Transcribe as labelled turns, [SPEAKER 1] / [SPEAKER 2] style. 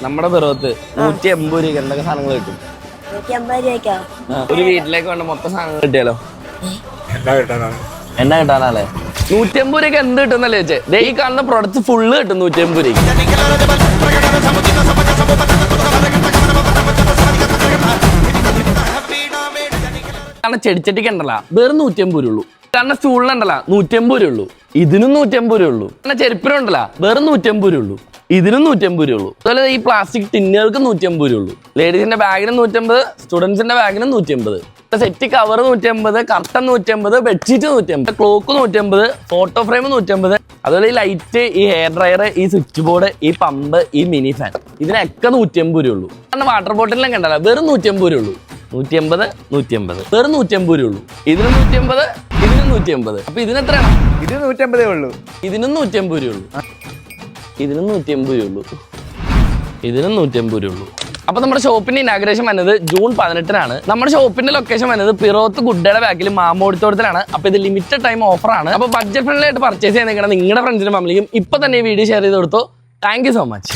[SPEAKER 1] നമ്മുടെ പിറവത്ത് 180 രൂപ എന്തൊക്കെ സാധനങ്ങൾ കിട്ടും?
[SPEAKER 2] 150 രൂപയ്ക്കോ?
[SPEAKER 1] ഒരു വീട്ടിലേക്ക് വേണ്ട മൊത്തം സാധനങ്ങൾ കിട്ടിയാലോ?
[SPEAKER 3] എന്നാ കിട്ടാനാണ്?
[SPEAKER 1] എണ്ണ കിട്ടാനല്ലേ? 150 രൂപയ്ക്ക് എന്ത് കിട്ടുന്നല്ലേ ചോദിച്ചേ? ഈ കാണുന്ന പ്രൊഡക്ട്സ് ഫുള്ള് കിട്ടും 150 രൂപയ്ക്ക്. കാരണം ചെടിച്ചട്ടിക്ക് ഉണ്ടല്ല വെറും 150 രൂപ ഉള്ളൂ. കാരണം സ്റ്റൂളിനുണ്ടല്ല 150 രൂപ ഉള്ളൂ. ഇതിനും 150 രൂപ ഉള്ളൂ. കാരണം ചെരുപ്പിനുണ്ടല്ല വെറും 150 രൂപ ഉള്ളൂ. ഇതിനും 150 രൂപ ഉള്ളൂ. അതുപോലെ ഈ പ്ലാസ്റ്റിക് ടിന്നുകൾക്ക് 150 രൂപ ഉള്ളൂ. ലേഡീസിന്റെ ബാഗിന് 150, സ്റ്റുഡൻസിന്റെ ബാഗിന് 150. Set cover 150, curtain 150, bedsheet 150, clock 150, photo frame 150. അതുപോലെ ഈ ലൈറ്റ്, ഈ ഹെയർ ഡ്രയർ, ഈ സ്വിച്ച് ബോർഡ്, ഈ പമ്പ്, ഈ മിനി ഫാൻ, ഇതിനൊക്കെ 150 രൂപ ഉള്ളൂ. കാരണം വാട്ടർ ബോട്ടിലൊക്കെ ഉണ്ടല്ലോ വെറും 150 രൂപ ഉള്ളൂ. 150 വെറും 150 രൂപ ഉള്ളൂ. ഇതിനും 150, ഇതിനും 150. അപ്പൊ ഇതിനെത്രയാണ്?
[SPEAKER 3] ഇത് 150 ഉള്ളൂ.
[SPEAKER 1] ഇതിനും 150 രൂപ ഉള്ളൂ. ഇതിനും 150 രൂപ ഉള്ളൂ. ഇതിനും 150 രൂപ ഉള്ളൂ. അപ്പൊ നമ്മുടെ ഷോപ്പിന്റെ ഇനാഗ്രേഷൻ വന്നത് ജൂൺ 18-നാണ്. നമ്മുടെ ഷോപ്പിന്റെ ലൊക്കേഷൻ വന്നത് പിറവത്ത് ഗുഡയുടെ ബാക്കിൽ മാമോടിത്തോട്ടത്തിലാണ്. അപ്പൊ ഇത് ലിമിറ്റഡ് ടൈം ഓഫർ ആണ്. അപ്പൊ ബഡ്ജറ്റ് ഫ്രണ്ട്ലി ആയിട്ട് പർച്ചേസ് ചെയ്യാൻ നിങ്ങളുടെ ഫ്രണ്ട്സിനും ഫാമിലിക്കും ഇപ്പൊ തന്നെ ഈ വീഡിയോ ഷെയർ ചെയ്ത് കൊടുത്തോ. Thank you so much.